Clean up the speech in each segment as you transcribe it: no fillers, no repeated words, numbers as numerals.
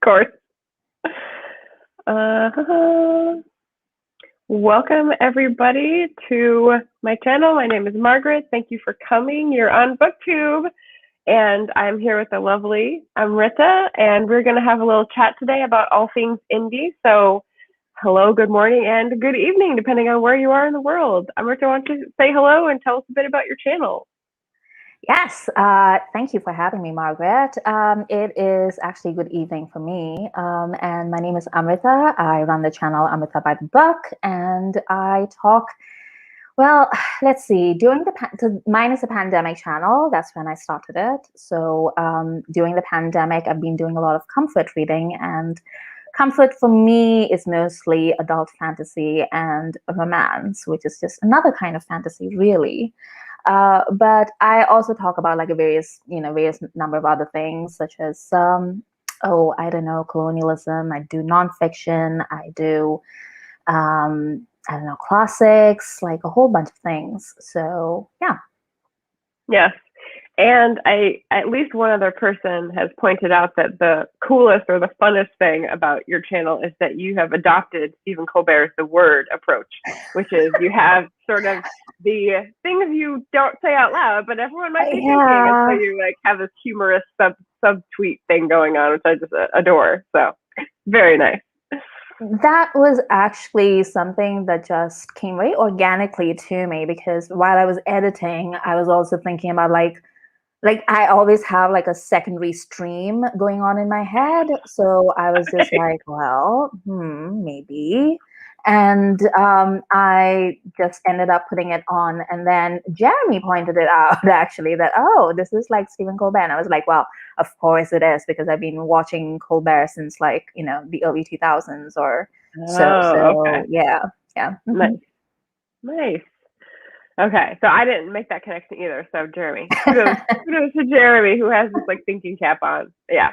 course. Uh, Welcome, everybody, to my channel. My name is Margaret. Thank you for coming. You're on BookTube, and I'm here with the lovely Amrita, and we're going to have a little chat today about all things indie. So, hello, good morning, and good evening, depending on where you are in the world. Amrita, why don't you say hello and tell us a bit about your channel? Yes, thank you for having me, Margaret. It is actually good evening for me. And my name is Amrita. I run the channel Amrita by the Book, and I talk, well, let's see, mine is a pandemic channel. That's when I started it. So during the pandemic, I've been doing a lot of comfort reading, and comfort for me is mostly adult fantasy and romance, which is just another kind of fantasy, really. But I also talk about like various number of other things, such as I don't know, colonialism. I do nonfiction. I do I don't know, classics, like a whole bunch of things. So yeah. Yes. And at least one other person has pointed out that the coolest or the funnest thing about your channel is that you have adopted Stephen Colbert's The Word approach, which is you have sort of the things you don't say out loud, but everyone might be thinking. And so you like have this humorous sub-tweet thing going on, which I just adore. So very nice. That was actually something that just came very organically to me, because while I was editing, I was also thinking about like I always have like a secondary stream going on in my head. So I was just like, well, maybe. And I just ended up putting it on. And then Jeremy pointed it out actually that, oh, this is like Stephen Colbert. And I was like, well, of course it is, because I've been watching Colbert since like, the early 2000s or so. Okay. Yeah. Nice. Nice. Okay, so I didn't make that connection either. So Jeremy, kudos to Jeremy, who has this like thinking cap on. Yeah.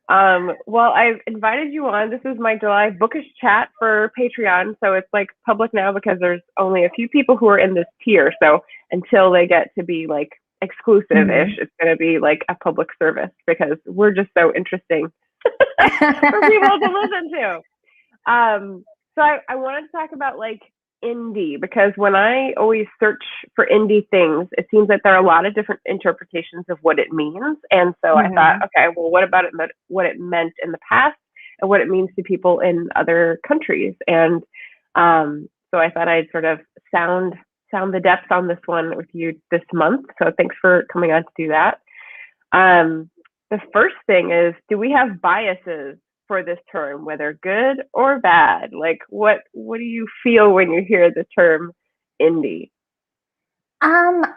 Well, I've invited you on. This is my July bookish chat for Patreon, so it's like public now because there's only a few people who are in this tier. So until they get to be like exclusive-ish, it's going to be like a public service because we're just so interesting for people to listen to. So I wanted to talk about like indie, because when I always search for indie things, it seems that there are a lot of different interpretations of what it means. And so I thought, okay, well, what about what it meant in the past and what it means to people in other countries? And so I thought I'd sort of sound the depths on this one with you this month. So thanks for coming on to do that. The first thing is, do we have biases for this term, whether good or bad? Like what do you feel when you hear the term indie? I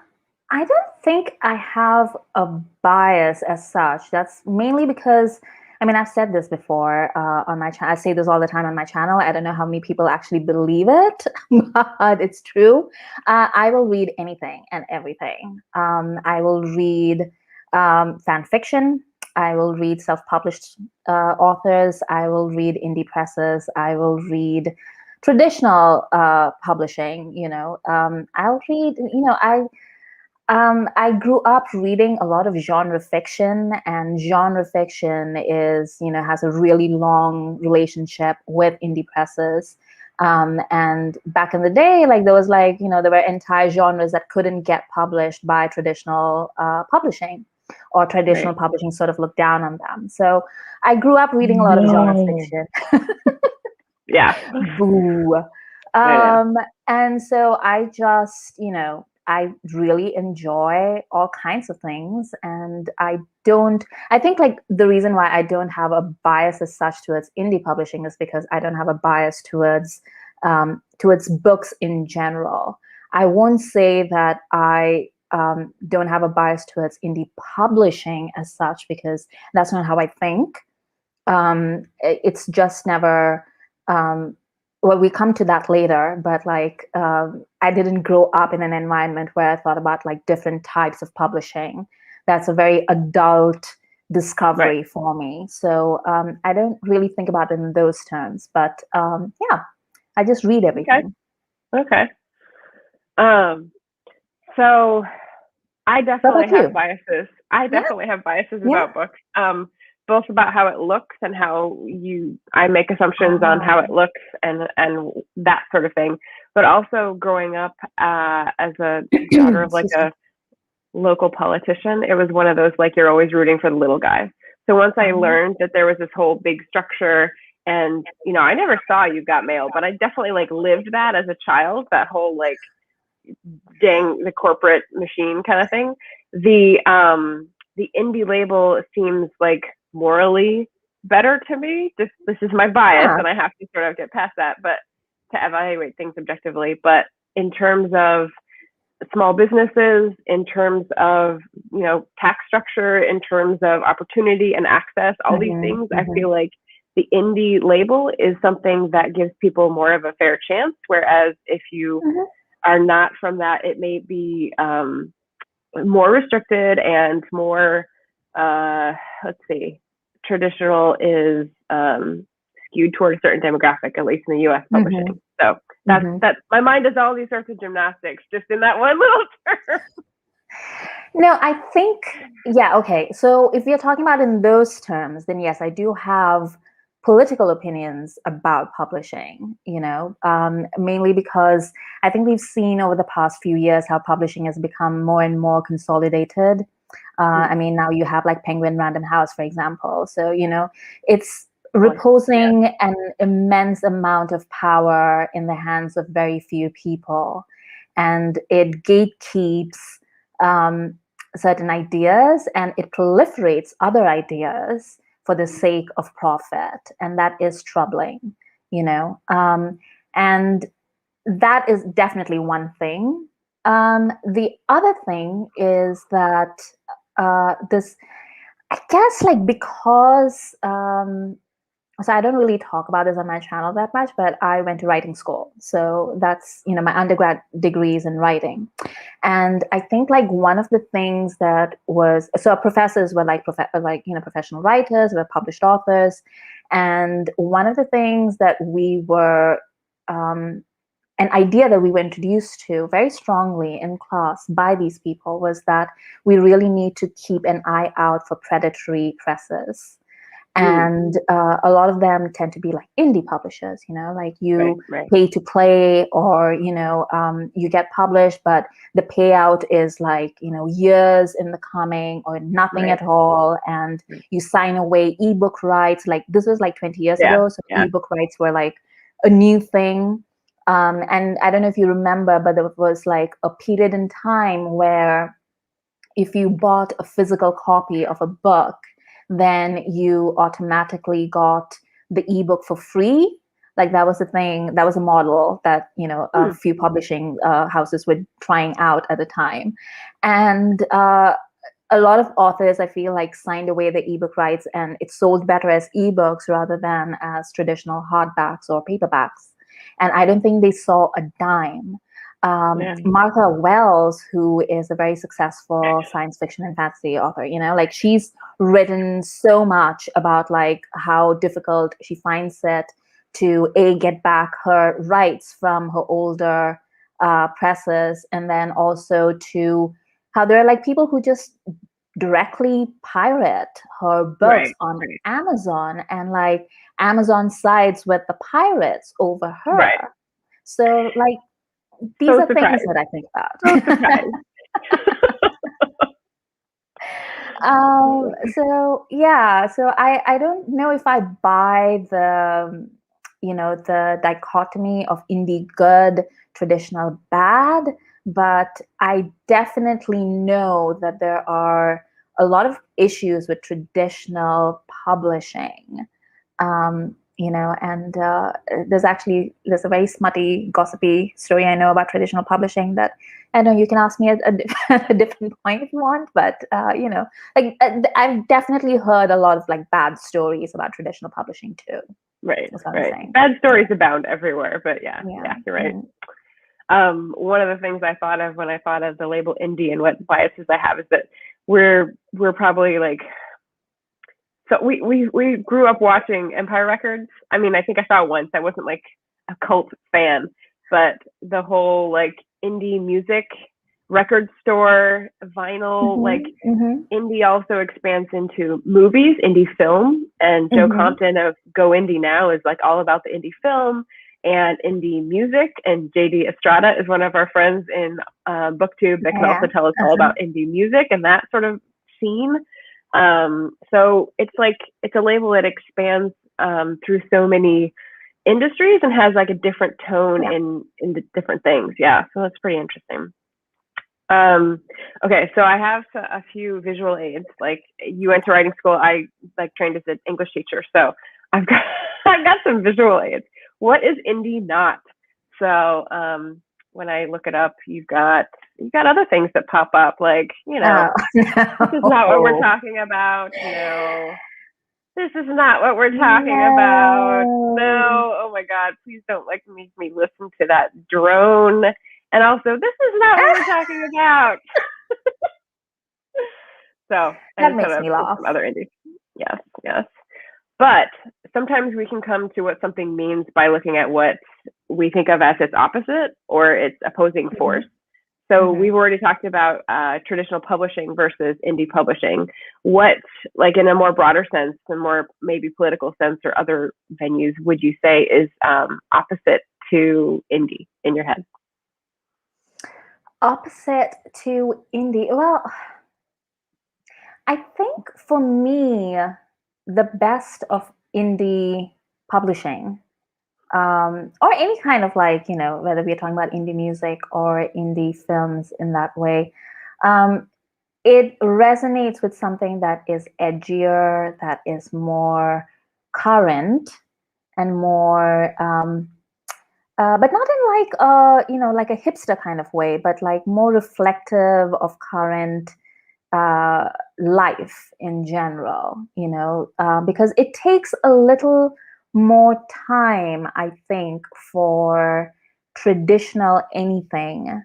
don't think I have a bias as such. That's mainly because, I mean, I've said this before on my channel. I say this all the time on my channel. I don't know how many people actually believe it, but it's true. I will read anything and everything. I will read fan fiction. I will read self-published authors. I will read indie presses. I will read traditional publishing. I'll read. I grew up reading a lot of genre fiction, and genre fiction has a really long relationship with indie presses. And back in the day, like there was there were entire genres that couldn't get published by traditional publishing, or traditional publishing sort of looked down on them. So I grew up reading a lot of genre fiction. Yeah. Boo. And so I just, I really enjoy all kinds of things. And I think like the reason why I don't have a bias as such towards indie publishing is because I don't have a bias towards books in general. I won't say that I don't have a bias towards indie publishing as such, because that's not how I think. It's just never, well, we come to that later, but like I didn't grow up in an environment where I thought about like different types of publishing. That's a very adult discovery for me. So I don't really think about it in those terms, but yeah, I just read everything. Okay. So I definitely have biases. I definitely have biases about books. both about how it looks and I make assumptions on how it looks and that sort of thing. But also growing up as a daughter of like a local politician, it was one of those like you're always rooting for the little guy. So once I learned that there was this whole big structure, and I never saw You've Got Mail, but I definitely like lived that as a child, that whole like the corporate machine kind of thing. The indie label seems like morally better to me. This is my bias, and I have to sort of get past that, but to evaluate things objectively. But in terms of small businesses, in terms of tax structure, in terms of opportunity and access, all these things, I feel like the indie label is something that gives people more of a fair chance. Whereas if you are not from that, it may be more restricted and more, traditional is skewed toward a certain demographic, at least in the U.S. publishing. So that's my mind does all these sorts of gymnastics just in that one little term. No, I think, okay. So if we are talking about in those terms, then yes, I do have political opinions about publishing, mainly because I think we've seen over the past few years how publishing has become more and more consolidated. I mean, now you have like Penguin Random House, for example. So, it's reposing an immense amount of power in the hands of very few people. And it gatekeeps certain ideas, and it proliferates other ideas for the sake of profit. And that is troubling, and that is definitely one thing. The other thing is that this, I guess, like, because so I don't really talk about this on my channel that much, but I went to writing school. So that's, my undergrad degree is in writing. And I think like one of the things that was, so our professors were like, professional writers, were published authors. And one of the things that we were, an idea that we were introduced to very strongly in class by these people was that we really need to keep an eye out for predatory presses. And a lot of them tend to be like indie publishers, like you pay to play, or, you get published, but the payout is like, years in the coming or nothing at all. And you sign away ebook rights. Like this was like 20 years ago. So ebook rights were like a new thing. And I don't know if you remember, but there was like a period in time where if you bought a physical copy of a book, then you automatically got the ebook for free. Like that was the thing, that was a model that, a few publishing houses were trying out at the time. And a lot of authors, I feel like, signed away the ebook rights, and it sold better as ebooks rather than as traditional hardbacks or paperbacks. And I don't think they saw a dime. Martha Wells, who is a very successful science fiction and fantasy author, like she's written so much about like how difficult she finds it to get back her rights from her older presses, and then also to how there are like people who just directly pirate her books on Amazon, and like Amazon sides with the pirates over her. So like these are things that I think about. So I don't know if I buy the the dichotomy of indie good, traditional bad, but I definitely know that there are a lot of issues with traditional publishing. And there's a very smutty, gossipy story I know about traditional publishing that I know you can ask me at a different point if you want, but I've definitely heard a lot of like bad stories about traditional publishing too. Right. Bad stories abound everywhere, but yeah, you're right. One of the things I thought of when I thought of the label indie and what biases I have is that we're probably like, so we grew up watching Empire Records. I mean, I think I saw it once. I wasn't like a cult fan, but the whole like indie music record store, vinyl, like Mm-hmm. indie also expands into movies, indie film, and Joe Mm-hmm. Compton of Go Indie Now is like all about the indie film and indie music. And JD Estrada is one of our friends in BookTube that can Yeah. also tell us all about indie music and that sort of scene. So it's like it's a label that expands through so many industries and has like a different tone Yeah. in the different things. Yeah, so that's pretty interesting. Okay, so I have a few visual aids. Like you went to writing school, I like trained as an English teacher, so I've got I've got some visual aids. What is indie not? So when I look it up, you've got other things that pop up, like Oh, this is not what we're no. talking about. No, this is not what we're talking about. No. No, oh my God, please don't like make me listen to that drone. And also, this is not what we're talking about. So I That just makes had me laugh. some other indies. Yes, yes. But sometimes we can come to what something means by looking at what we think of as its opposite or its opposing force. So Mm-hmm. we've already talked about traditional publishing versus indie publishing. What, like in a more broader sense, and more maybe political sense or other venues, would you say is opposite to indie in your head? Opposite to indie. Well, I think for me, the best of indie publishing, or any kind of like, whether we're talking about indie music or indie films in that way, um, it resonates with something that is edgier, that is more current and more, but not in like like a hipster kind of way, but like more reflective of current uh, life in general, because it takes a little more time, I think, for traditional anything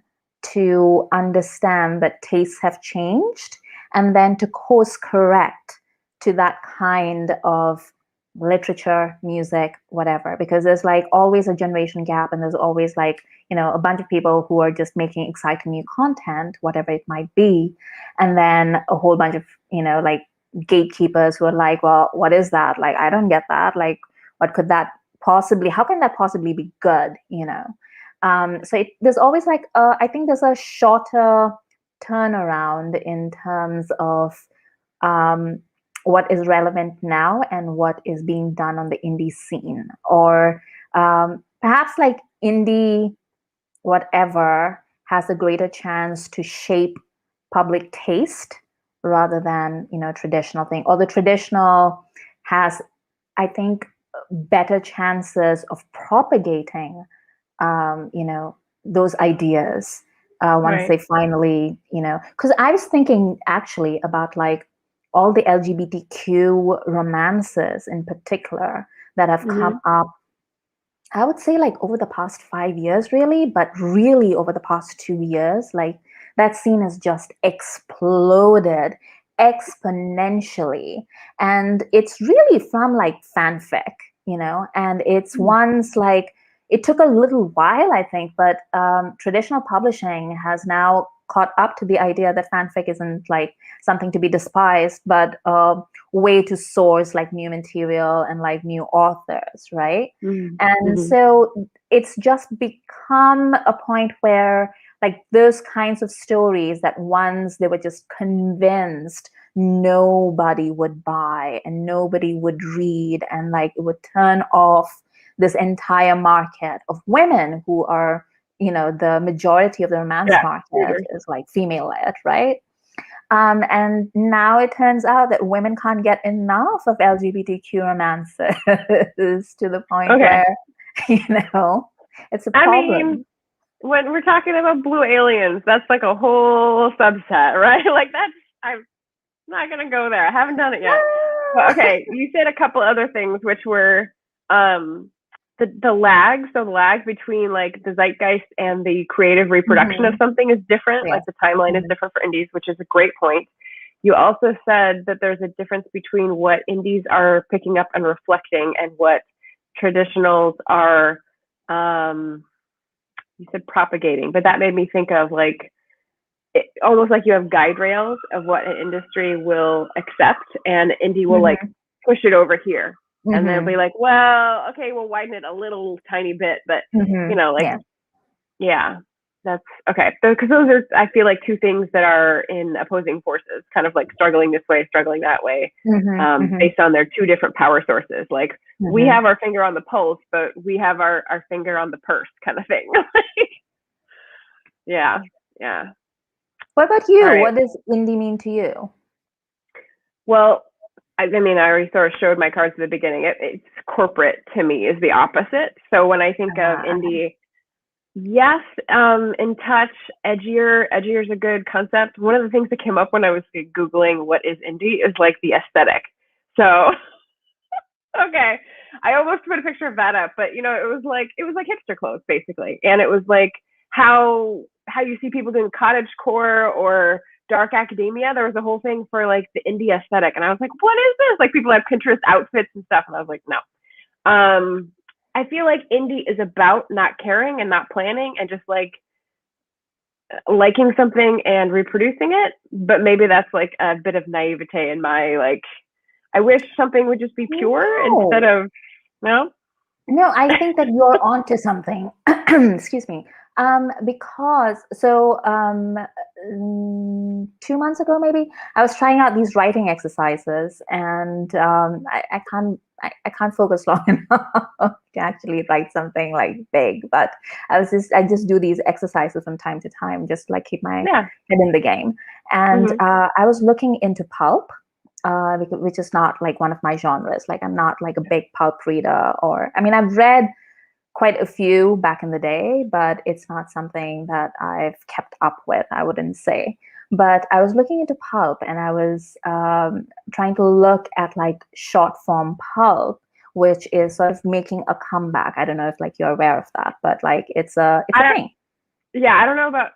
to understand that tastes have changed and then to course correct to that kind of literature, music, whatever, because there's like always a generation gap and there's always like, a bunch of people who are just making exciting new content, whatever it might be. And then a whole bunch of, like gatekeepers who are like, well, what is that? Like, I don't get that. Like, what could that possibly, how can that possibly be good? So there's always like, I think there's a shorter turnaround in terms of um, what is relevant now and what is being done on the indie scene, or perhaps like indie whatever has a greater chance to shape public taste rather than traditional thing, or the traditional has, I think, better chances of propagating those ideas once Right. they finally, because I was thinking actually about like all the LGBTQ romances in particular that have Mm-hmm. come up, I would say like over the past 5 years, really, but really over the past 2 years, like that scene has just exploded exponentially. And it's really from like fanfic, and it's ones like, it took a little while, I think, but traditional publishing has now caught up to the idea that fanfic isn't like something to be despised, but a way to source like new material and like new authors, right? And Mm-hmm. so it's just become a point where like those kinds of stories that once they were just convinced nobody would buy and nobody would read, and like it would turn off this entire market of women who are, the majority of the romance Yeah. market is like female led, right? And now it turns out that women can't get enough of LGBTQ romances to the point Okay. where, it's a I mean, problem. when we're talking about blue aliens, that's like a whole subset, right? Like that's I'm not gonna go there. I haven't done it yet. But okay, you said a couple other things which were the lag. So the lag between like the zeitgeist and the creative reproduction of Mhm. something is different. Like Yes. the timeline is Mhm. different for indies, which is a great point. You also said that there's a difference between what indies are picking up and reflecting and what traditionals are you said propagating, but that made me think of like almost like you have guide rails of what an industry will accept, and indie will like push it over here, and they'll be like, well, okay, we'll widen it a little tiny bit, but you know, like, yeah, that's okay. Because those are, I feel like, two things that are in opposing forces, kind of like struggling this way, struggling that way, based on their two different power sources. Like we have our finger on the pulse, but we have our finger on the purse, kind of thing. Yeah. What about you? Right. What does indie mean to you? Well, I mean, I already sort of showed my cards at the beginning. It's corporate to me is the opposite. So when I think of indie, yes, in touch, edgier is a good concept. One of the things that came up when I was Googling what is indie is like the aesthetic. So, okay, I almost put a picture of that up, but you know, it was like hipster clothes basically, and it was like how you see people doing cottagecore or dark academia. There was a whole thing for like the indie aesthetic, and I was like, what is this? Like people have Pinterest outfits and stuff, and I was like, no. I feel like indie is about not caring and not planning and just like liking something and reproducing it. But maybe that's like a bit of naivete in my like, I wish something would just be pure instead of, no? No, I think that you're onto something. Excuse me. Because 2 months ago, maybe I was trying out these writing exercises, and I can't focus long enough to actually write something like big. But I just do these exercises from time to time, just like keep my head in the game. And I was looking into pulp. Which is not like one of my genres. Like I'm not like a big pulp reader, or I mean, I've read quite a few back in the day, but it's not something that I've kept up with, I wouldn't say. But I was looking into pulp, and I was trying to look at like short form pulp, which is sort of making a comeback. I don't know if like you're aware of that, but like it's a thing. Yeah, I don't know about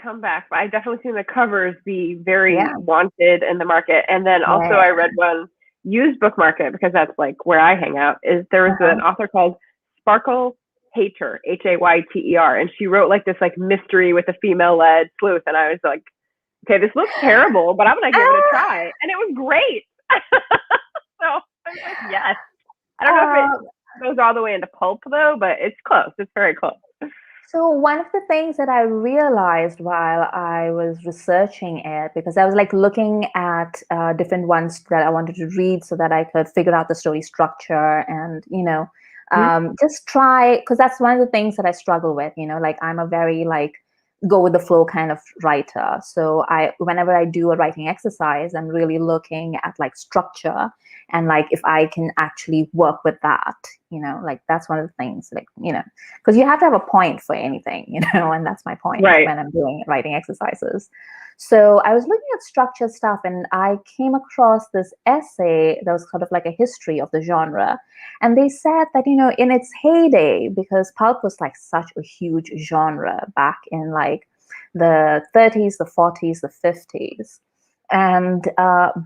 comeback, but I definitely seen the covers be very wanted in the market. And then also I read one used book market, because that's like where I hang out, is there was an author called Sparkle Hayter, Hayter, and she wrote like this like mystery with a female led sleuth, and I was like, okay, this looks terrible, but I'm gonna give it a try, and it was great. So I was like, yes. I don't know if it goes all the way into pulp though, but it's close. It's very close. So one of the things that I realized while I was researching it, because I was like looking at different ones that I wanted to read so that I could figure out the story structure and, you know, just try, because that's one of the things that I struggle with, you know, like I'm a very like go with the flow kind of writer. So whenever I do a writing exercise, I'm really looking at like structure and like if I can actually work with that, you know, like that's one of the things, like, you know, because you have to have a point for anything, you know, and that's my point when I'm doing writing exercises. So I was looking at structured stuff, and I came across this essay that was kind of like a history of the genre. And they said that, you know, in its heyday, because pulp was like such a huge genre back in like the 30s, the 40s, the 50s. And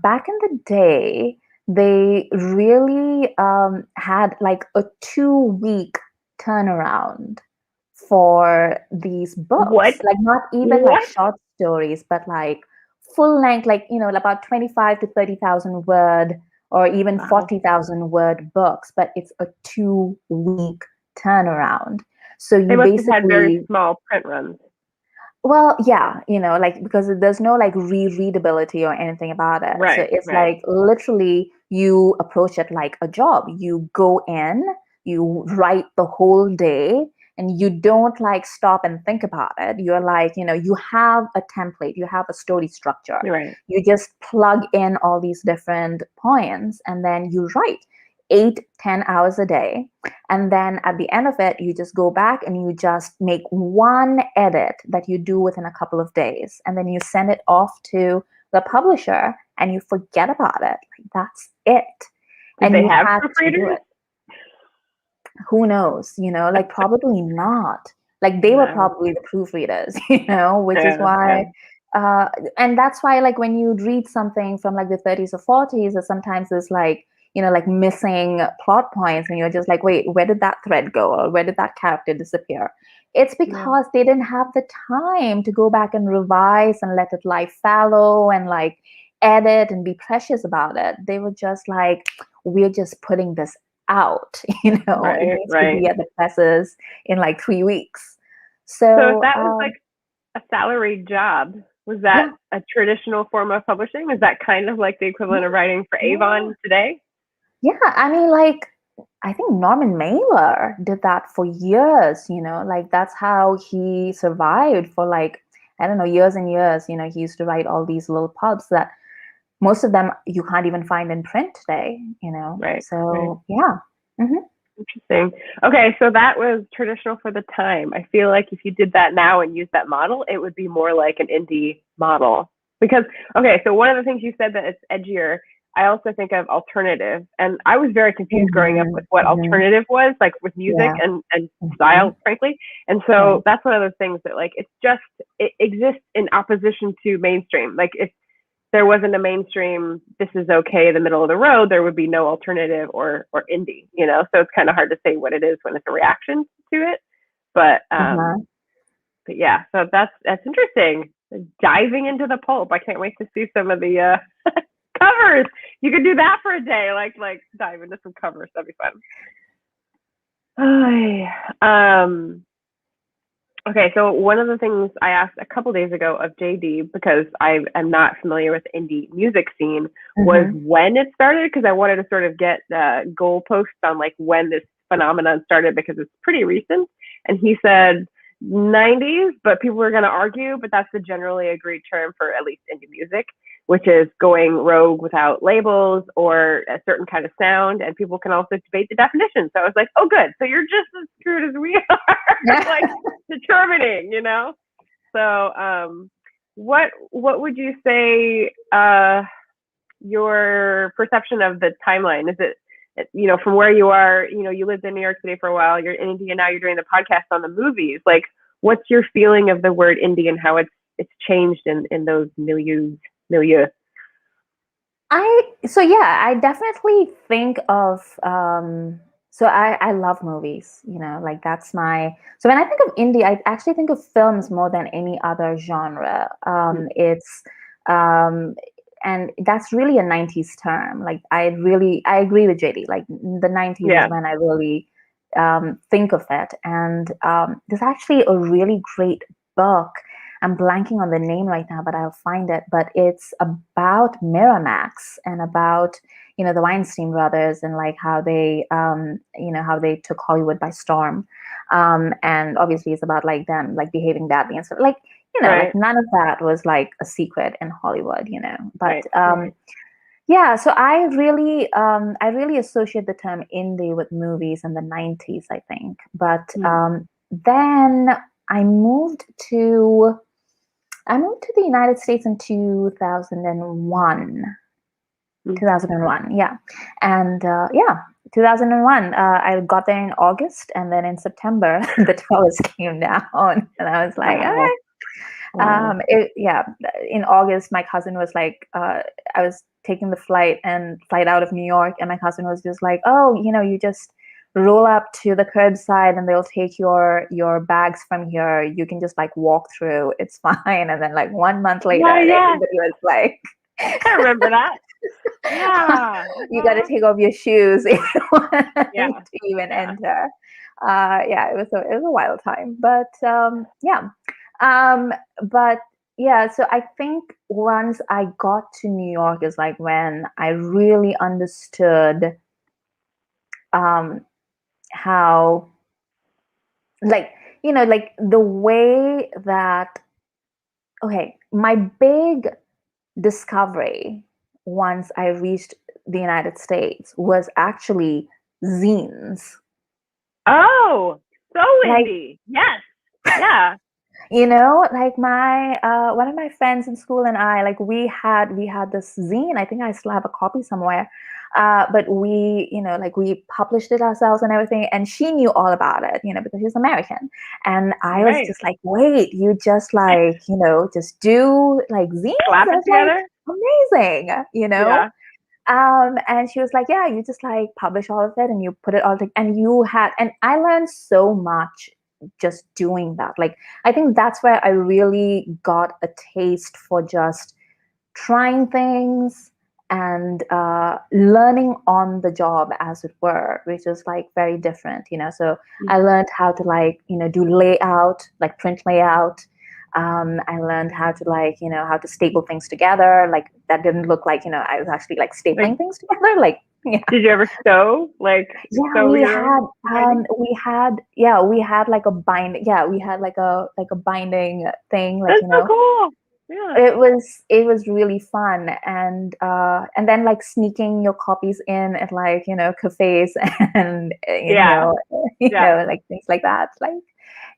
back in the day, they really had like a 2-week turnaround for these books. Like not even like short stories, but like full length, like, you know, about 25 to 30,000 word or even 40,000 word books, but it's a 2-week turnaround. So you must basically have had very small print runs. Well, yeah, you know, like because there's no like rereadability or anything about it. So it's like literally you approach it like a job. You go in, you write the whole day, and you don't like stop and think about it. You're like, you know, you have a template, you have a story structure. You just plug in all these different points, and then you write 8-10 hours a day. And then at the end of it, you just go back and you just make one edit that you do within a couple of days. And then you send it off to the publisher and you forget about it. Like, that's it. And they have proofreaders? Who knows? You know, like probably not. Like they were probably the proofreaders, you know, which is why. And that's why, like, when you read something from like the 30s or 40s, or sometimes there's like, you know, like missing plot points, and you're just like, wait, where did that thread go? Or where did that character disappear? It's because they didn't have the time to go back and revise and let it lie fallow and like edit and be precious about it. They were just like, we're just putting this out, it needs to be at the presses in like 3 weeks. So if that was like a salaried job, was that a traditional form of publishing? Is that kind of like the equivalent of writing for Avon today? Yeah, I mean, like, I think Norman Mailer did that for years, like that's how he survived for like, I don't know, years and years. He used to write all these little pulps that most of them you can't even find in print today, So, yeah. Mm-hmm. Interesting. Okay, so that was traditional for the time. I feel like if you did that now and used that model, it would be more like an indie model. Because, okay, so one of the things you said that it's edgier, I also think of alternative. And I was very confused growing up with what alternative was, like with music and style, frankly. And so that's one of those things that like, it exists in opposition to mainstream. Like if there wasn't a mainstream, this is okay, the middle of the road, there would be no alternative or indie, so it's kind of hard to say what it is when it's a reaction to it. But yeah, so that's interesting. Diving into the pulp. I can't wait to see some of the covers. You could do that for a day, like dive into some covers. That'd be fun. Okay, so one of the things I asked a couple days ago of JD, because I am not familiar with the indie music scene, was when it started, because I wanted to sort of get goalposts on like when this phenomenon started, because it's pretty recent. And he said 90s, but people were going to argue, but that's the generally agreed term for at least indie music, which is going rogue without labels or a certain kind of sound. And people can also debate the definition. So I was like, oh, good. So you're just as screwed as we are, like determining, So what would you say your perception of the timeline? Is it, from where you are, you lived in New York City for a while, you're in India, now you're doing the podcast on the movies. Like, what's your feeling of the word indie and how it's changed in those milieu? I definitely think of so I love movies, like that's so when I think of indie, I actually think of films more than any other genre. It's and that's really a 90s term. Like I agree with JD, like the 90s is when I really think of it. And there's actually a really great book. I'm blanking on the name right now, but I'll find it. But it's about Miramax and about, the Weinstein brothers and like how they, how they took Hollywood by storm. And obviously it's about like them, like behaving badly and stuff. Like, like none of that was like a secret in Hollywood, But yeah, so I really associate the term indie with movies in the 90s, I think. But then I moved to the United States in 2001. 2001, yeah. And 2001, I got there in August, and then in September, the towers came down, and I was like, all right. In August, my cousin was like, I was taking the flight out of New York, and my cousin was just like, oh, you just roll up to the curbside and they'll take your bags from here. You can just like walk through. It's fine. And then like 1 month later, everybody was like, I remember that. Yeah. You got to take off your shoes if you want to even enter. It was a wild time, but so I think once I got to New York is like when I really understood how, like, like the way that, my big discovery once I reached the United States was actually zines. Oh, so indie. Yes. Yeah. Like my one of my friends in school and I, like we had this zine. I think I still have a copy somewhere. But we, we published it ourselves and everything. And she knew all about it, because she's American. And I was just like, wait, you just like, just do like zines? Slap it together? Like, amazing, Yeah. And she was like, yeah, you just like publish all of it and you put it all together. And I learned so much just doing that. Like, I think that's where I really got a taste for just trying things and learning on the job, as it were, which is like very different, So I learned how to like, do layout, like print layout. I learned how to like, how to staple things together. Like that didn't look like, I was actually like stapling things together. Like, yeah. Did you ever sew? Like, Yeah, sew we your had, own? we had like a bind. Yeah, we had like a binding thing, like, That's so cool. Yeah. it was really fun, and then like sneaking your copies in at like cafes and Yeah. Yeah. like things like that. Like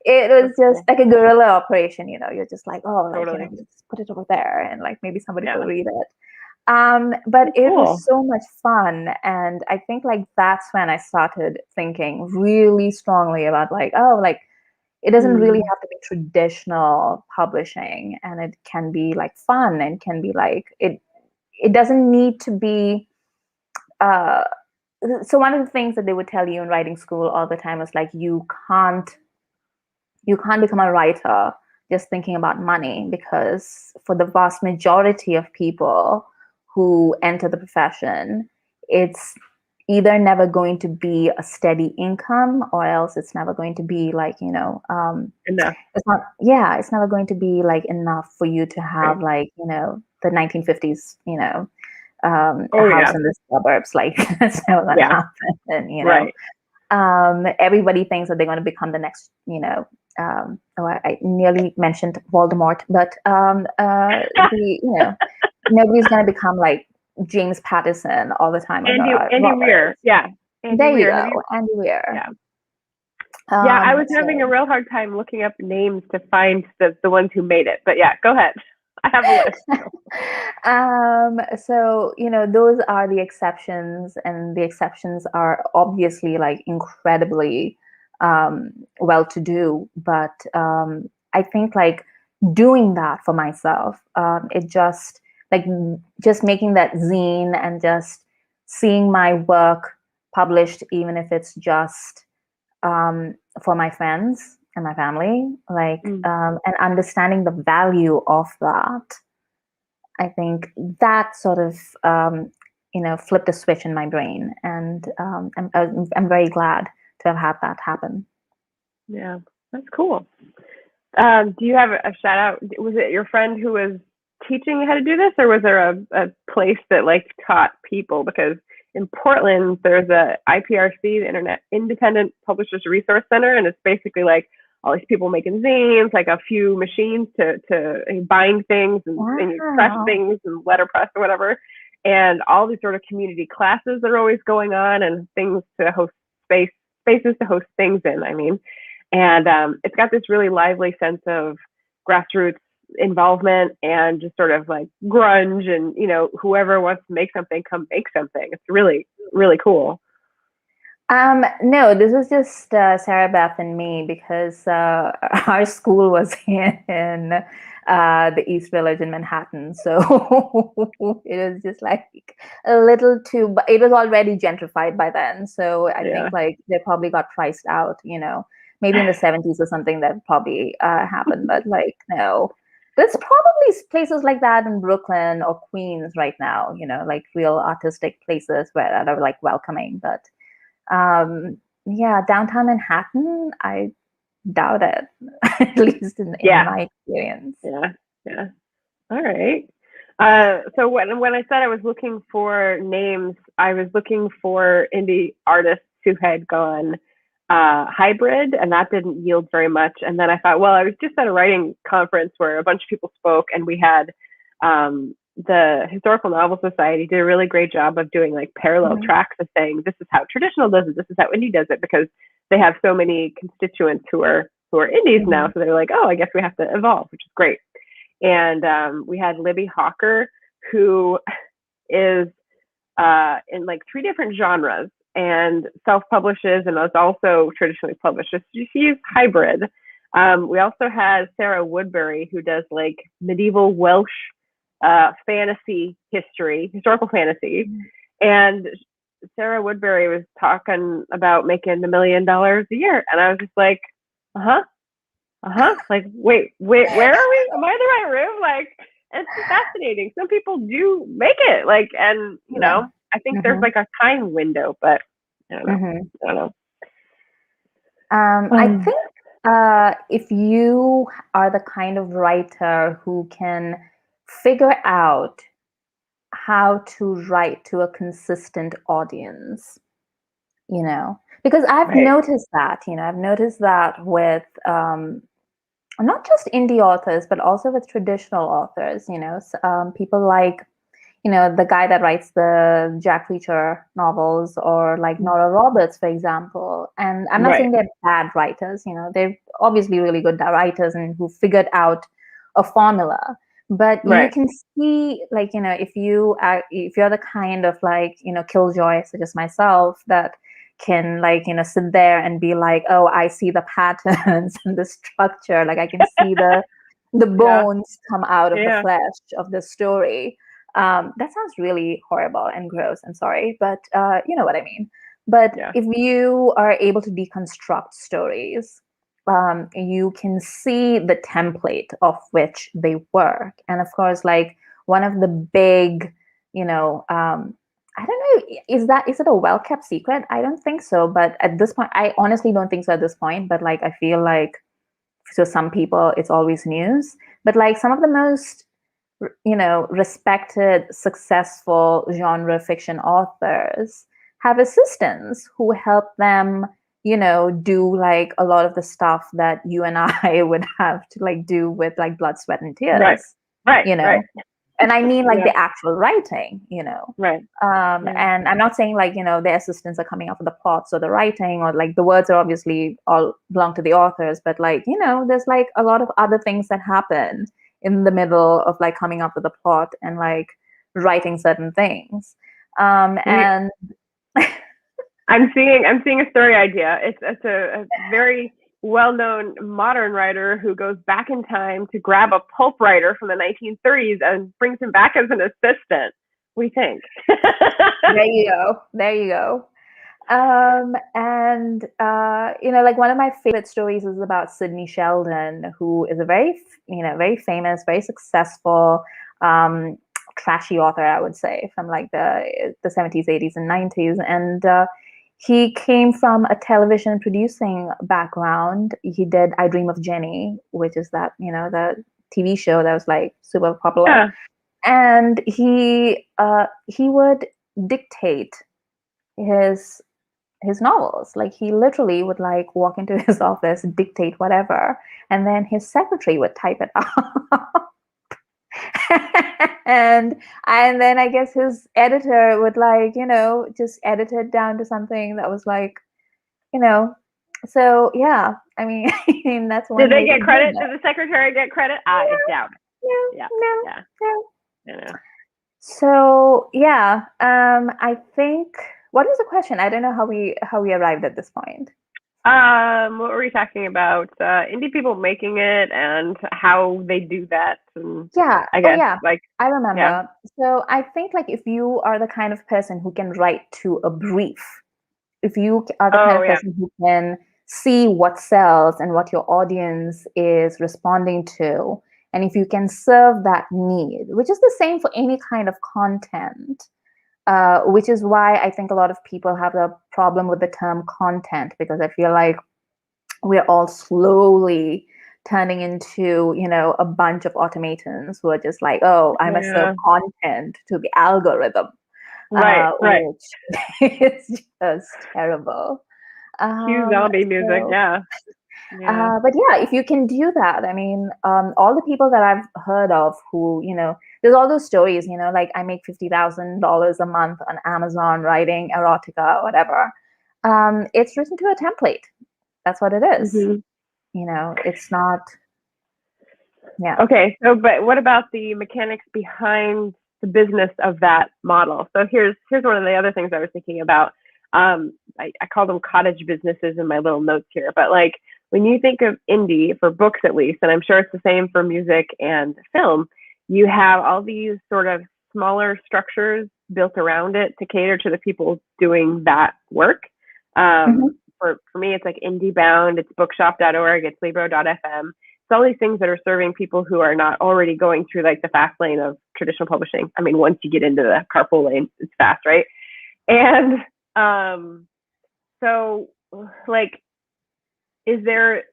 it was That's just cool. like a guerrilla operation. You're just like, oh, like Totally. just put it over there, and like maybe somebody Yeah. will read it. But it was Cool. so much fun, and I think like that's when I started thinking really strongly about like, oh, like it doesn't really have to be traditional publishing, and it can be like fun and can be like it doesn't need to be uh so one of the things that they would tell you in writing school all the time is like you can't become a writer just thinking about money, because for the vast majority of people who enter the profession, it's either never going to be a steady income, or else it's never going to be like Enough. it's never going to be like enough for you to have like the 1950s Oh a house yeah. in the suburbs, like that's never going to Yeah. happen. And Right. everybody thinks that they're going to become the next, I nearly mentioned Voldemort, but nobody's going to become like James Patterson all the time, or Andy Weir. Robert. Yeah. Andy There you Weir. Have you? go, Andy Weir. Yeah. Yeah, I was having a So real hard time looking up names to find the ones who made it. But yeah, go ahead. I have a list. so those are the exceptions, and the exceptions are obviously like incredibly well-to-do. But I think like doing that for myself, it just making that zine and just seeing my work published, even if it's just for my friends and my family, like and understanding the value of that. I think that sort of flipped a switch in my brain, and I'm very glad to have had that happen. Yeah, that's cool. Do you have a shout out? Was it your friend who was teaching you how to do this, or was there a place that like taught people? Because in Portland, there's a IPRC, the Internet Independent Publishers Resource Center, and it's basically like all these people making zines, like a few machines to bind things and you press things and letterpress or whatever, and all these sort of community classes that are always going on, and things to host spaces to host things in. I mean, and it's got this really lively sense of grassroots involvement and just sort of like grunge, and whoever wants to make something, come make something. It's really, really cool. No, this was just Sarah Beth and me, because our school was in the East Village in Manhattan. So it was just like a little too, but it was already gentrified by then. So I think like they probably got priced out, maybe in the 70s or something that probably happened. But like, no, there's probably places like that in Brooklyn or Queens right now, like real artistic places that are like welcoming. But downtown Manhattan, I doubt it, at least in my experience. Yeah. All right. So when I said I was looking for names, I was looking for indie artists who had gone hybrid, and that didn't yield very much. And then I thought, well, I was just at a writing conference where a bunch of people spoke, and we had the Historical Novel Society did a really great job of doing like parallel tracks of saying, this is how traditional does it, this is how indie does it, because they have so many constituents who are indies now. So they're like, oh, I guess we have to evolve, which is great. And we had Libby Hawker, who is in like 3 different genres and self-publishes and is also traditionally published. So she's hybrid. We also had Sarah Woodbury, who does like medieval Welsh fantasy history, historical fantasy. And Sarah Woodbury was talking about making $1 million a year. And I was just like, Like, wait, where are we? Am I in the right room? Like, it's fascinating. Some people do make it, like, and Yeah. I think there's Mm-hmm. like a time window, but I don't know. Mm-hmm. I don't know. I think if you are the kind of writer who can figure out how to write to a consistent audience, because I've Right, noticed that, I've noticed that with not just indie authors, but also with traditional authors, people like, the guy that writes the Jack Reacher novels, or like Nora Roberts, for example. And I'm not right, saying they're bad writers, they're obviously really good writers and who figured out a formula. But you right. can see, like, if you're the kind of, like, killjoy, such as myself, that can, like, sit there and be like, oh, I see the patterns and the structure, like I can see the Yeah, bones come out of the yeah, flesh of the story. That sounds really horrible and gross. I'm sorry, but you know what I mean. But yeah. if you are able to deconstruct stories, you can see the template of which they work. And of course, like, one of the big, I don't know, is it a well kept secret? I don't think so. But at this point, I honestly don't think so at this point. But like, I feel like, so some people, it's always news. But like, some of the most respected, successful genre fiction authors have assistants who help them, do like a lot of the stuff that you and I would have to like do with like blood, sweat, and Right, tears, right, you right. know. And I mean like Yeah, the actual writing, right. Yeah, And I'm not saying like, the assistants are coming up with the plots or the writing, or like the words are obviously all belong to the authors, but like, there's like a lot of other things that happen in the middle of like coming up with a plot and like writing certain things. we. And I'm seeing a story idea. It's a very well-known modern writer who goes back in time to grab a pulp writer from the 1930s and brings him back as an assistant. We think. there you go. There you go. And like, one of my favorite stories is about Sidney Sheldon, who is a very, very famous, very successful, trashy author, I would say, from like the 70s, 80s, and 90s. And he came from a television producing background. He did I Dream of Jenny, which is that, the TV show that was like super popular. Yeah. And he would dictate his novels. Like, he literally would like walk into his office, dictate whatever, and then his secretary would type it up. and then I guess his editor would like, just edit it down to something that was like, you know so yeah, I mean, that's Did one they way to get do credit? it. Did the secretary get credit? I doubt it. No, Yeah. no, Yeah. no. Yeah. So yeah, I think, what was the question? I don't know how we arrived at this point. What were we talking about? Indie people making it and how they do that, and Yeah. I Oh guess yeah, like I yeah. remember. So I think, like, if you are the kind of person who can write to a brief, if you are the kind Oh of yeah. person who can see what sells and what your audience is responding to, and if you can serve that need, which is the same for any kind of content, which is why I think a lot of people have a problem with the term content, because I feel like we're all slowly turning into, a bunch of automatons who are just like, oh, I must serve Yeah. content to the algorithm, Right. Right. which is just terrible. Cue Um, zombie music. so, Yeah. Yeah. but yeah, if you can do that, I mean, all the people that I've heard of who, there's all those stories, like, I make $50,000 a month on Amazon writing erotica or whatever. It's written to a template. That's what it is. Hmm. It's not, yeah. Okay. So, but what about the mechanics behind the business of that model? So here's one of the other things I was thinking about. I call them cottage businesses in my little notes here, but like, when you think of indie for books, at least, and I'm sure it's the same for music and film, you have all these sort of smaller structures built around it to cater to the people doing that work. Um, Mhm. for me, it's like IndieBound, it's bookshop.org, it's libro.fm. It's all these things that are serving people who are not already going through like the fast lane of traditional publishing. I mean, once you get into the carpool lane, it's fast, right? And so like, is there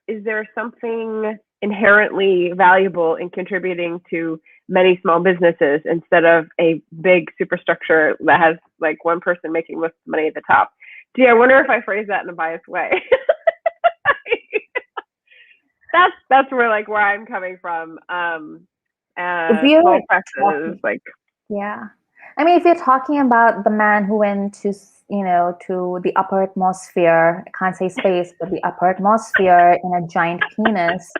something inherently valuable in contributing to many small businesses instead of a big superstructure that has like one person making most of the money at the top? Gee, I wonder if I phrase that in a biased way. that's where I'm coming from. Small presses, like, yeah. I mean, if you're talking about the man who went to, to the upper atmosphere, I can't say space, but the upper atmosphere in a giant penis,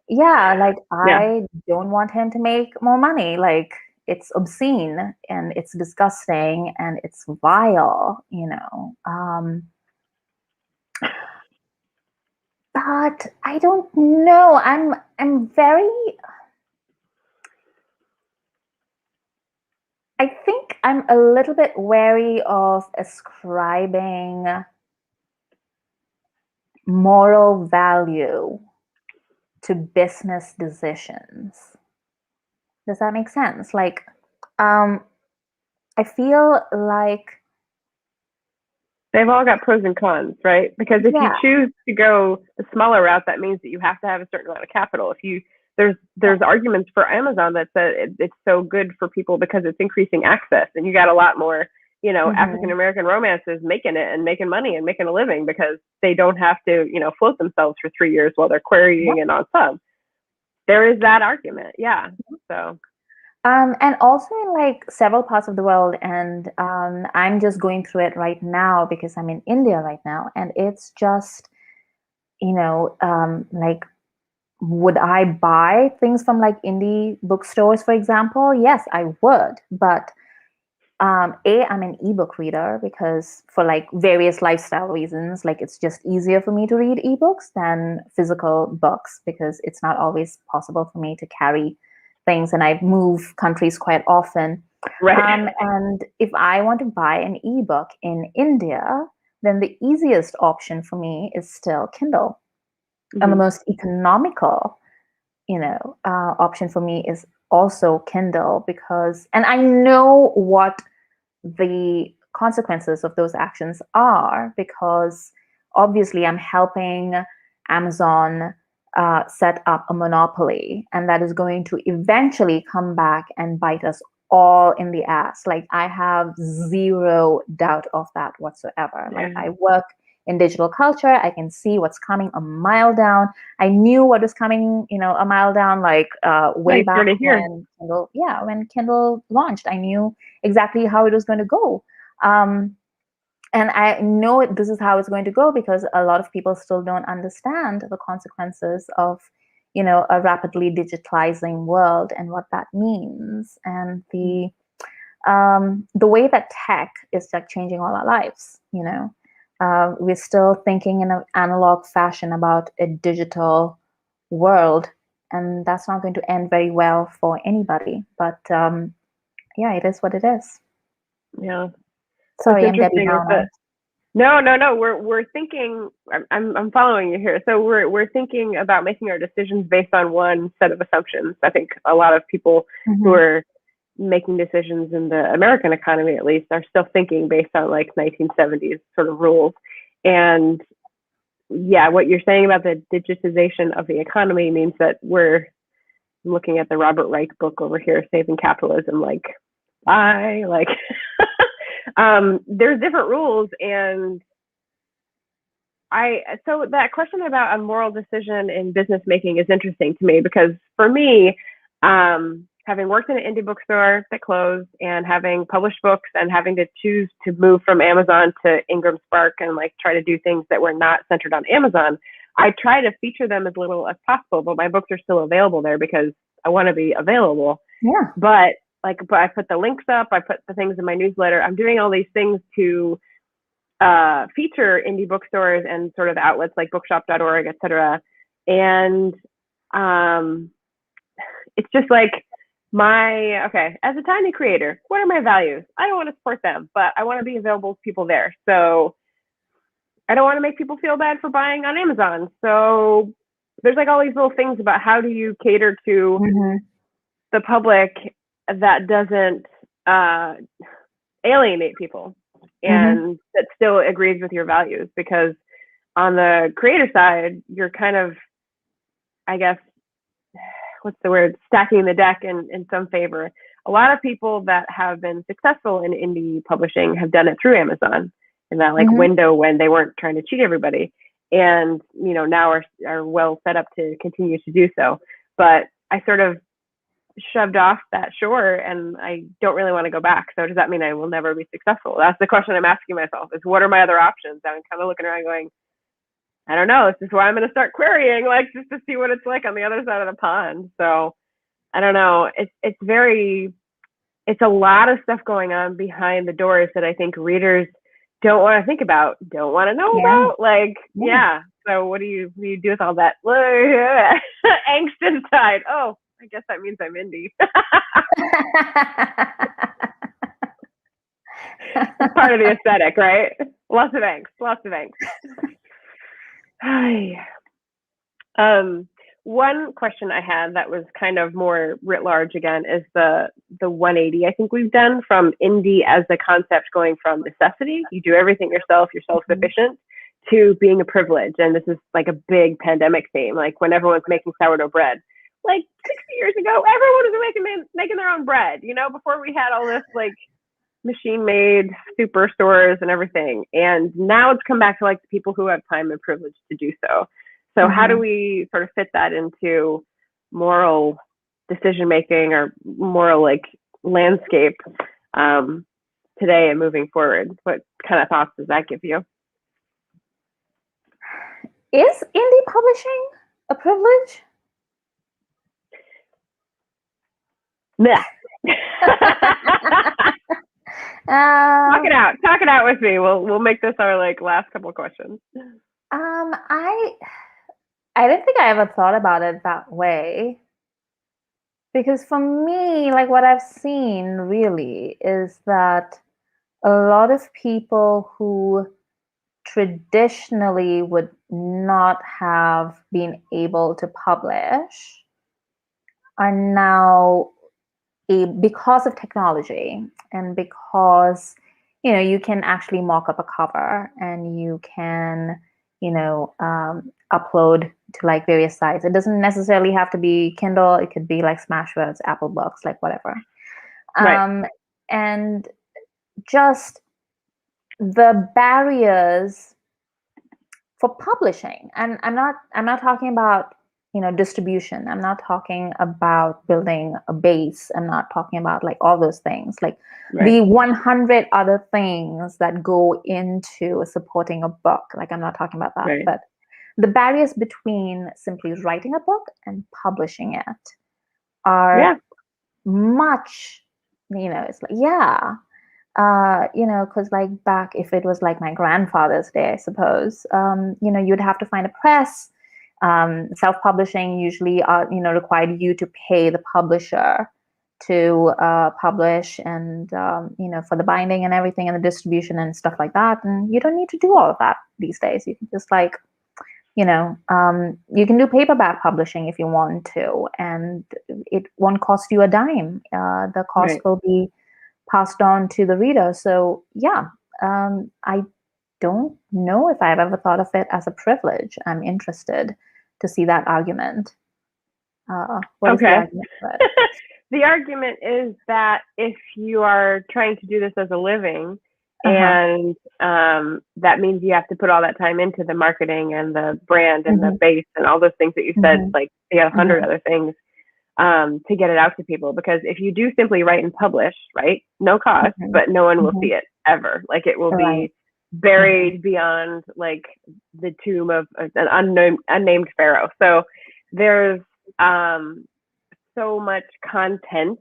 yeah, like I don't want him to make more money. Like it's obscene and it's disgusting and it's vile, but I don't know. I think I'm a little bit wary of ascribing moral value to business decisions. Does that make sense? Like, I feel like they've all got pros and cons, right? Because if you choose to go the smaller route, that means that you have to have a certain amount of capital. There's arguments for Amazon that said it's so good for people because it's increasing access, and you got a lot more, African American romances making it and making money and making a living because they don't have to, float themselves for 3 years while they're querying it on sub. There is that argument, yeah. So. And also in like several parts of the world, and I'm just going through it right now because I'm in India right now, and it's just, like, would I buy things from like indie bookstores, for example? Yes, I would, but I'm an ebook reader because for like various lifestyle reasons, like it's just easier for me to read ebooks than physical books because it's not always possible for me to carry things, and I move countries quite often. Right. And if I want to buy an ebook in India, then the easiest option for me is still Kindle. And the most economical, option for me is also Kindle and I know what the consequences of those actions are because obviously I'm helping Amazon set up a monopoly, and that is going to eventually come back and bite us all in the ass. Like I have zero doubt of that whatsoever. Like I work in digital culture, I can see what's coming a mile down. I knew what was coming, a mile down, like way back when Kindle launched. I knew exactly how it was going to go. And I know this is how it's going to go because a lot of people still don't understand the consequences of, a rapidly digitalizing world and what that means, and the way that tech is like changing all our lives. We're still thinking in an analog fashion about a digital world, and that's not going to end very well for anybody. But it is what it is. Yeah. Sorry, I'm Debbie Downer. No. We're thinking. I'm following you here. So we're thinking about making our decisions based on one set of assumptions. I think a lot of people who are making decisions in the American economy, at least, are still thinking based on like 1970s sort of rules. And yeah, what you're saying about the digitization of the economy means that we're looking at the Robert Reich book over here, Saving Capitalism, like, bye, like. There's different rules, and so that question about a moral decision in business making is interesting to me because for me, having worked in an indie bookstore that closed and having published books and having to choose to move from Amazon to Ingram Spark and like try to do things that were not centered on Amazon, I try to feature them as little as possible, but my books are still available there because I want to be available. Yeah. But I put the links up, I put the things in my newsletter. I'm doing all these things to feature indie bookstores and sort of outlets like bookshop.org, et cetera. And it's just like as a tiny creator, what are my values? I don't want to support them, but I want to be available to people there. So I don't want to make people feel bad for buying on Amazon. So there's like all these little things about how do you cater to the public that doesn't alienate people and that still agrees with your values. Because on the creator side, you're kind of, I guess, what's the word, stacking the deck in some favor. A lot of people that have been successful in indie publishing have done it through Amazon in that like window when they weren't trying to cheat everybody, and now are well set up to continue to do so. But I sort of shoved off that shore, and I don't really want to go back. So does that mean I will never be successful? That's the question I'm asking myself, is what are my other options? I'm kind of looking around going, I don't know. This is why I'm going to start querying, like, just to see what it's like on the other side of the pond. So I don't know. It's a lot of stuff going on behind the doors that I think readers don't want to think about, don't want to know about. Like, So what do you do with all that angst inside? Oh, I guess that means I'm indie. It's part of the aesthetic, right? Lots of angst. One question I had that was kind of more writ large again is the 180 I think we've done from indie as the concept, going from necessity, you do everything yourself, you're self-sufficient, to being a privilege. And this is like a big pandemic theme, like when everyone's making sourdough bread. Like 60 years ago, everyone was making their own bread, before we had all this like machine-made superstores and everything. And now it's come back to like the people who have time and privilege to do so. So how do we sort of fit that into moral decision-making or moral like landscape today and moving forward? What kind of thoughts does that give you? Is indie publishing a privilege? Yeah. Talk it out with me. We'll make this our like last couple of questions. I don't think I ever thought about it that way, because for me, like what I've seen really is that a lot of people who traditionally would not have been able to publish are now, because of technology and because you can actually mock up a cover and you can upload to like various sites. It doesn't necessarily have to be Kindle. It could be like Smashwords, Apple Books, like whatever. Right. And just the barriers for publishing, and I'm not talking about distribution. I'm not talking about building a base. I'm not talking about like all those things, like the 100 other things that go into supporting a book. Like I'm not talking about that, but the barriers between simply writing a book and publishing it are much, it's like, because like back, if it was like my grandfather's day, I suppose, you'd have to find a press. Self-publishing usually required you to pay the publisher to publish and for the binding and everything and the distribution and stuff like that. And you don't need to do all of that these days. You can just like you can do paperback publishing if you want to, and it won't cost you a dime. The cost will be passed on to the reader. So I don't know if I've ever thought of it as a privilege. I'm interested to see that argument. What is the argument for it? The argument is that if you are trying to do this as a living, and that means you have to put all that time into the marketing and the brand and the base and all those things that you said, like you have 100 other things to get it out to people. Because if you do simply write and publish, no cost, but no one will see it ever. Like it will be buried beyond like the tomb of an unnamed pharaoh. So there's so much content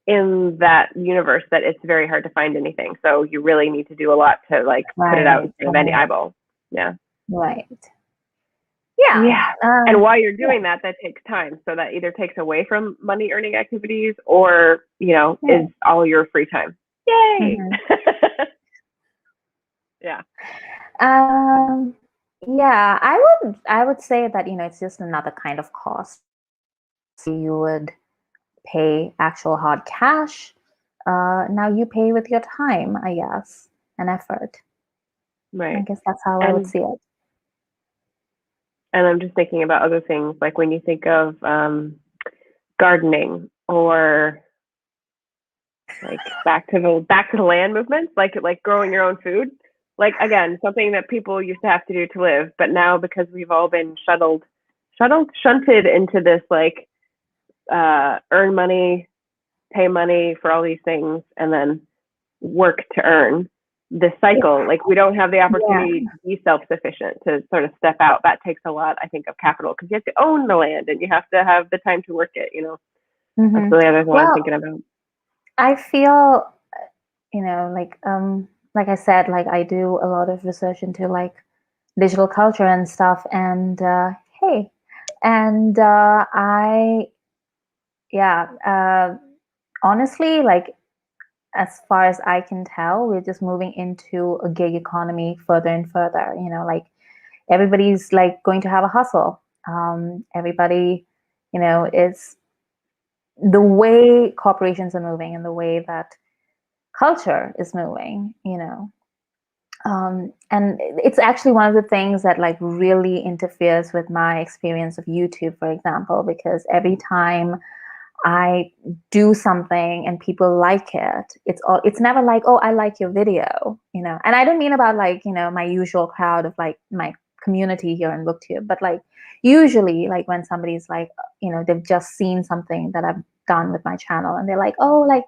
in that universe that it's very hard to find anything. So you really need to do a lot to like put it out in front of any eyeball. Yeah. Right. Yeah. And while you're doing that takes time. So that either takes away from money earning activities or, is all your free time. Yay. Yeah. Yeah, I would say that, it's just another kind of cost. You would pay actual hard cash. Now you pay with your time, I guess, and effort. I Right. guess that's how I would And see it. I'm just thinking about other things, like when you think of gardening or like back to the land movements, like growing your own food. Like again, something that people used to have to do to live, but now because we've all been shunted into this like earn money, pay money for all these things, and then work to earn this cycle. Like we don't have the Yeah. opportunity to be self-sufficient, to sort of step out. That takes a lot, I think, of capital, because you have to own the land and you have to have the time to work it. That's Hmm. the other thing I'm Well, thinking about. I feel, like I said, like I do a lot of research into like digital culture and stuff. And hey, and yeah, honestly, like as far as I can tell, we're just moving into a gig economy further and further. Like everybody's like going to have a hustle. Everybody, is the way corporations are moving and the way that culture is moving. And it's actually one of the things that like really interferes with my experience of YouTube, for example, because every time I do something and people like it, it's never like, oh, I like your video. And I don't mean about like, my usual crowd of like my community here in BookTube, but like usually like when somebody's like, they've just seen something that I've done with my channel and they're like, oh, like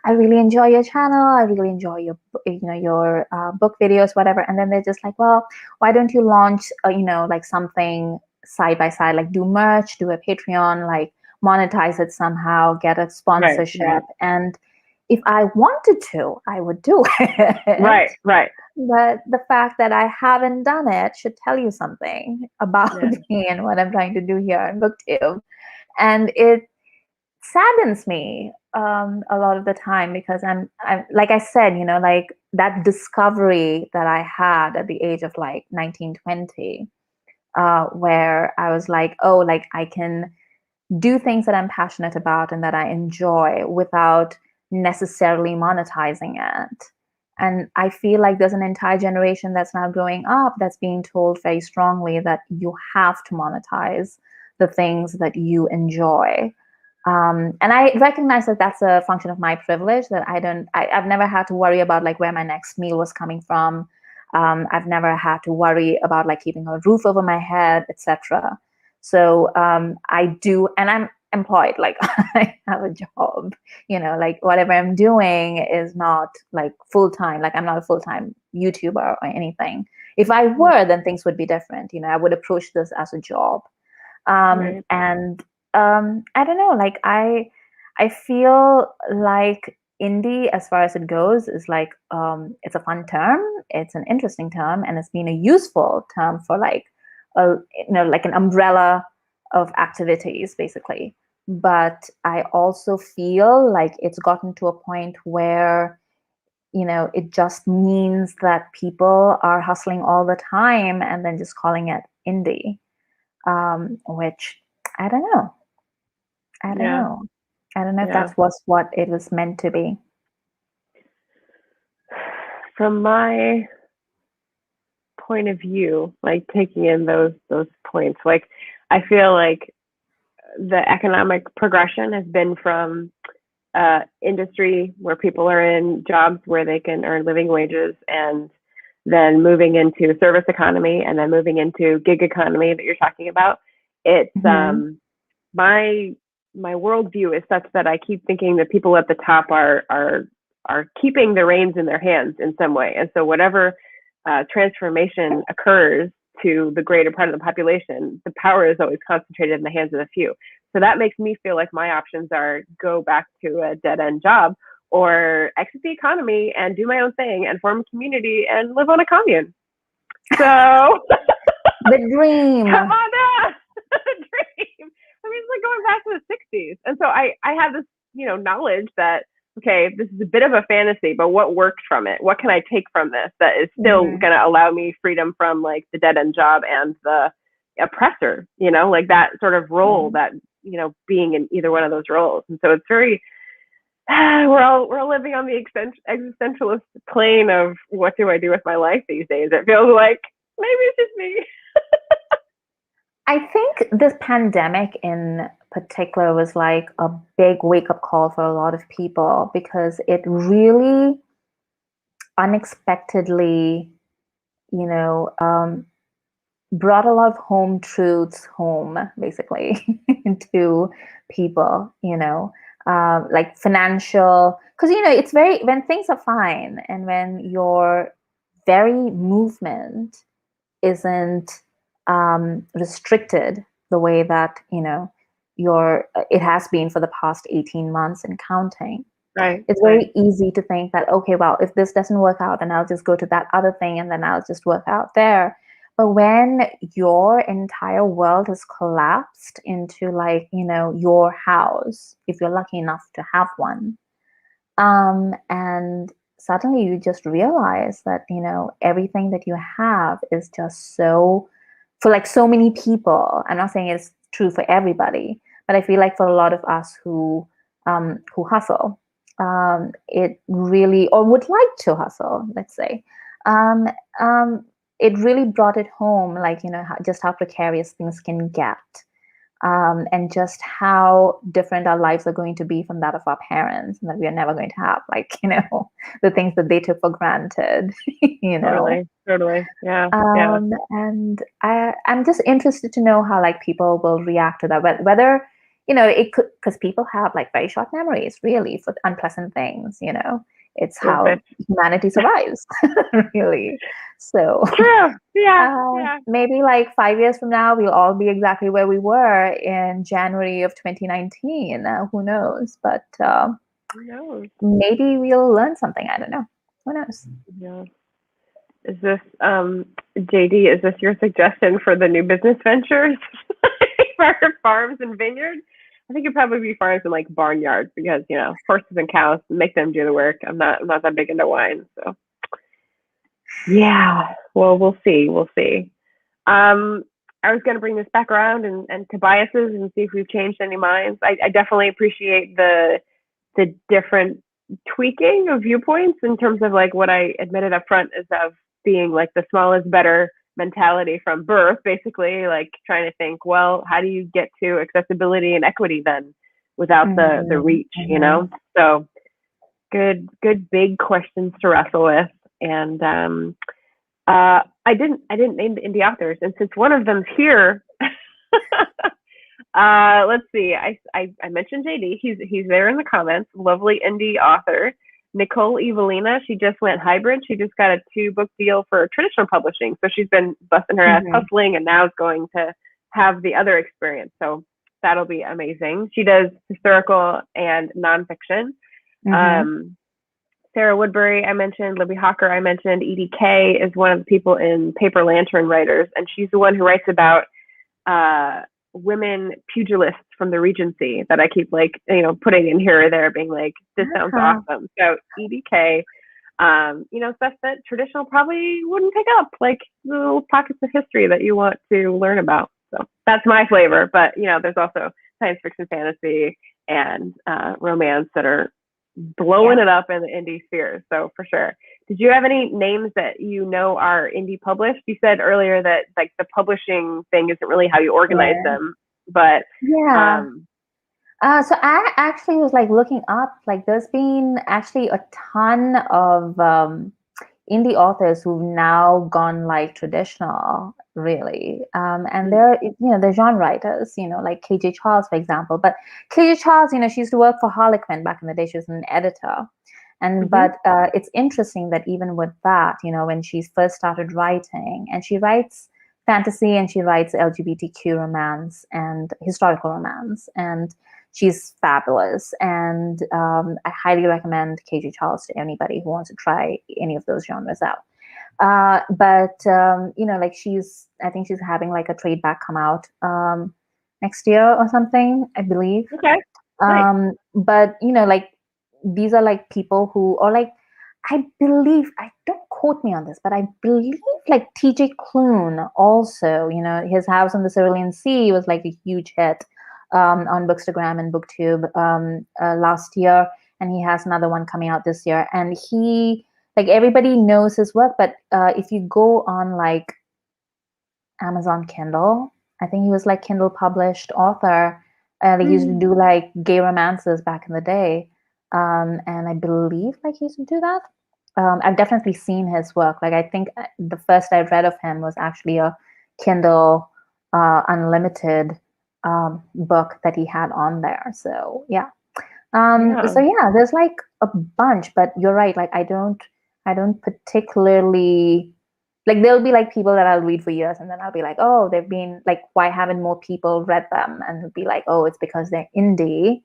I really enjoy your channel. I really enjoy your book videos, whatever. And then they're just like, well, why don't you launch, like something side by side, like do merch, do a Patreon, like monetize it somehow, get a Right, sponsorship. And if I wanted to, I would do it. right, right. But the fact that I haven't done it should tell you something about Yeah, me and what I'm trying to do here in BookTube. And it saddens me a lot of the time because I'm like I said, like that discovery that I had at the age of like 19, 20, where I was like, oh, like I can do things that I'm passionate about and that I enjoy without necessarily monetizing it. And I feel like there's an entire generation that's now growing up that's being told very strongly that you have to monetize the things that you enjoy. And I recognize that that's a function of my privilege, that I've never had to worry about like where my next meal was coming from. I've never had to worry about like keeping a roof over my head, etc. So I do, and I'm employed, like I have a job, like whatever I'm doing is not like full time, like I'm not a full time YouTuber or anything. If I were, then things would be different. I would approach this as a job. right. And I don't know, like I feel like indie, as far as it goes, is like it's a fun term, it's an interesting term, and it's been a useful term for like like an umbrella of activities basically. But I also feel like it's gotten to a point where it just means that people are hustling all the time and then just calling it indie, which I don't know. I don't Yeah, know. I don't know if yeah. that was what it was meant to be. From my point of view, like taking in those points, like I feel like the economic progression has been from industry where people are in jobs where they can earn living wages, and then moving into service economy, and then moving into gig economy that you're talking about. It's Mm-hmm. my worldview is such that I keep thinking that people at the top are keeping the reins in their hands in some way, and so whatever transformation occurs to the greater part of the population, the power is always concentrated in the hands of the few. So that makes me feel like my options are go back to a dead end job or exit the economy and do my own thing and form a community and live on a commune. So The dream. come on down. Dream. I mean, it's like going back to the 60s. And so I have this, knowledge that okay, this is a bit of a fantasy, but what worked from it? What can I take from this that is still Mm-hmm. going to allow me freedom from like the dead end job and the oppressor, you know, like that sort of role that, you know, being in either one of those roles. And so it's very, we're all living on the existentialist plane of what do I do with my life these days? It feels like maybe it's just me. I think this pandemic in particular was like a big wake up call for a lot of people because it really unexpectedly, you know, brought a lot of home truths home, basically, to people, you know, like financial, because, you know, it's very, when things are fine and when your very movement isn't restricted the way that, you know, it has been for the past 18 months and counting. Right. It's very easy to think that, okay, well, if this doesn't work out, then I'll just go to that other thing and then I'll just work out there. But when your entire world has collapsed into, like, you know, your house, if you're lucky enough to have one, and suddenly you just realize that, you know, everything that you have is just so, for like so many people, I'm not saying it's true for everybody, but I feel like for a lot of us who hustle, it really, or would like to hustle, let's say, um, um, it really brought it home, like, you know, just how precarious things can get, and just how different our lives are going to be from that of our parents, and that we are never going to have, like, you know, the things that they took for granted, you know. Totally. Yeah. And I'm just interested to know how, like, people will react to that, whether, you know, it could, because people have like very short memories, really, for unpleasant things, you know. It's how humanity survives, really. So True. Yeah. maybe like 5 years from now, we'll all be exactly where we were in January of 2019. Who knows? But Who knows? maybe we'll learn something. I don't know. Who knows? Yeah. Is this JD? Is this your suggestion for the new business ventures for farms and vineyards? I think it'd probably be farms and like barnyards because, you know, horses and cows, make them do the work. I'm not that big into wine, so yeah. Well, we'll see. I was going to bring this back around and to biases and see if we've changed any minds. I definitely appreciate the different tweaking of viewpoints in terms of like what I admitted up front is of being like the small is better mentality from birth, basically, like trying to think, well, how do you get to accessibility and equity then without the reach, you know? So good big questions to wrestle with. And I didn't name the indie authors, and since one of them's here, let's see. I mentioned JD. He's there in the comments. Lovely indie author Nicole Evelina. She just went hybrid. She just got a 2-book deal for traditional publishing, so she's been busting her ass hustling, and now is going to have the other experience. So that'll be amazing. She does historical and nonfiction. Sarah Woodbury, I mentioned. Libby Hawker, I mentioned. Edie Kay is one of the people in Paper Lantern Writers, and she's the one who writes about women pugilists from the Regency that I keep, like, you know, putting in here or there, being like, this sounds awesome. So Edie Kay, you know, stuff that traditional probably wouldn't pick up, like little pockets of history that you want to learn about. So that's my flavor. But, you know, there's also science fiction, fantasy, and romance that are blowing it up in the indie sphere. So for sure. Did you have any names that you know are indie published? You said earlier that like the publishing thing isn't really how you organize them, but so I actually was like looking up, like there's been actually a ton of indie authors who've now gone like traditional, really. And they're, you know, they're genre writers, you know, like KJ Charles, for example. But KJ Charles, you know, she used to work for Harlequin back in the day. She was an editor. And but it's interesting that even with that, you know, when she first started writing, and she writes fantasy and she writes LGBTQ romance and historical romance, and she's fabulous. And I highly recommend KJ Charles to anybody who wants to try any of those genres out. But you know, like I think she's having like a trade back come out next year or something, I believe. Okay. Nice. But you know, like these are like people who, or like, I believe, I don't quote me on this, but I believe like TJ Klune also, his House on the Cerulean Sea was like a huge hit on Bookstagram and BookTube last year. And he has another one coming out this year. And he, like, everybody knows his work, but if you go on like Amazon Kindle, I think he was like Kindle published author. He used to do like gay romances back in the day. And I believe like he used to do that. I've definitely seen his work. Like, I think the first I read of him was actually a Kindle Unlimited book that he had on there. So yeah. So yeah, there's like a bunch, but you're right. Like, I don't particularly, like, there'll be like people that I'll read for years, and then I'll be like, oh, they've been like, why haven't more people read them? And it'll be like, oh, it's because they're indie,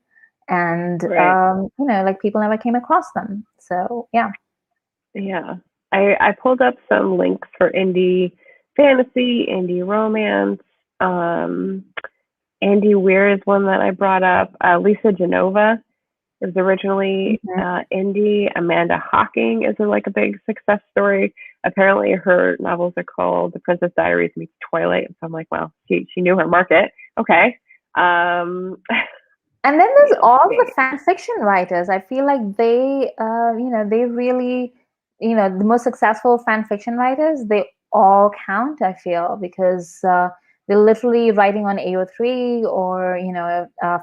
and like, people never came across them. So yeah. Yeah. I pulled up some links for indie fantasy, indie romance. Andy Weir is one that I brought up. Lisa Genova is originally indie. Amanda Hocking is like a big success story. Apparently her novels are called The Princess Diaries meets Twilight. So I'm like, well, she knew her market. Okay. And then there's all the fan fiction writers. I feel like they, they really, the most successful fan fiction writers, they all count, I feel, because they're literally writing on AO3 or,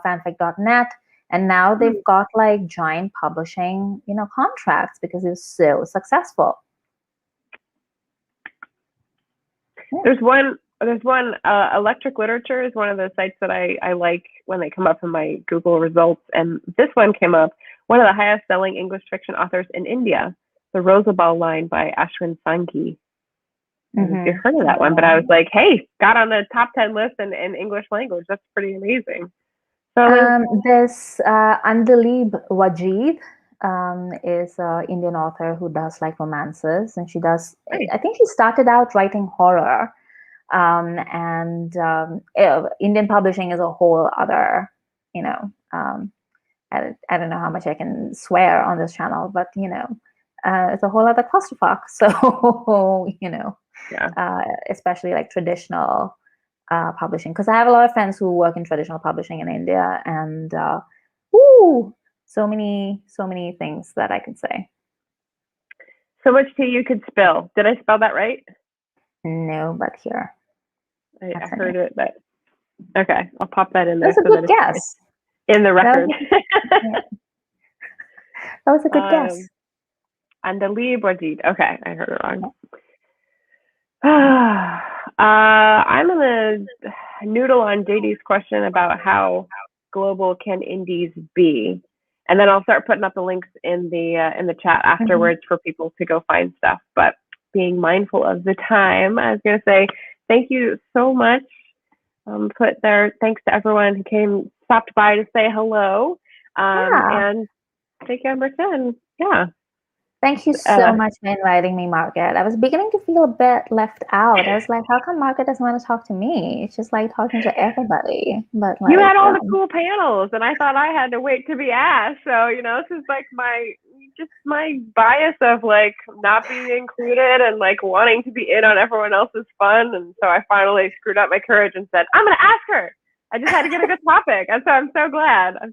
fanfic.net. And now they've got like giant publishing, contracts because they're so successful. Yeah. There's one, Electric Literature is one of the sites that I like when they come up in my Google results. And this one came up, one of the highest selling English fiction authors in India, The Rosabal Line by Ashwin Sankey. I don't know if you've heard of that one, but I was like, hey, got on the top 10 list in English language. That's pretty amazing. So there's Andalib Wajid is an Indian author who does like romances, and she does, I think she started out writing horror, and Indian publishing is a whole other, I don't know how much I can swear on this channel, but it's a whole other clusterfuck. So especially like traditional publishing, because I have a lot of friends who work in traditional publishing in India, and so many things that I can say. So much tea you could spill. Did I spell that right? No, but here. I heard it, but okay, I'll pop that in there. That's a good guess. In the record. That was a good guess. Andalib Wajid. Okay, I heard it wrong. I'm gonna noodle on JD's question about how global can indies be, and then I'll start putting up the links in the chat afterwards for people to go find stuff. But being mindful of the time, I was gonna say thank you so much. Thanks to everyone who stopped by to say hello. And thank you, Amrita. Yeah. Thank you so much for inviting me, Margaret. I was beginning to feel a bit left out. I was like, how come Margaret doesn't want to talk to me? It's just like talking to everybody. But like, you had all the cool panels, and I thought I had to wait to be asked. So, this is like my bias of like not being included and like wanting to be in on everyone else's fun. And so I finally screwed up my courage and said, I'm going to ask her. I just had to get a good topic. And so I'm so glad. This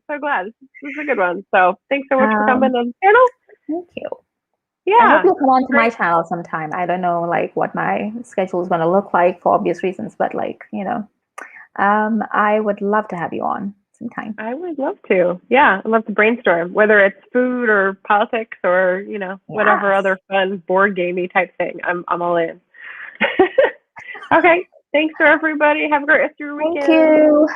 is a good one. So thanks so much for coming on the panel. Thank you. Yeah. I hope you'll come on to my channel sometime. I don't know like what my schedule is going to look like for obvious reasons, but like, I would love to have you on sometime. I would love to. Yeah. I'd love to brainstorm, whether it's food or politics or, whatever other fun board gamey type thing. I'm all in. Okay. Thanks for everybody. Have a great rest of your weekend. Thank you.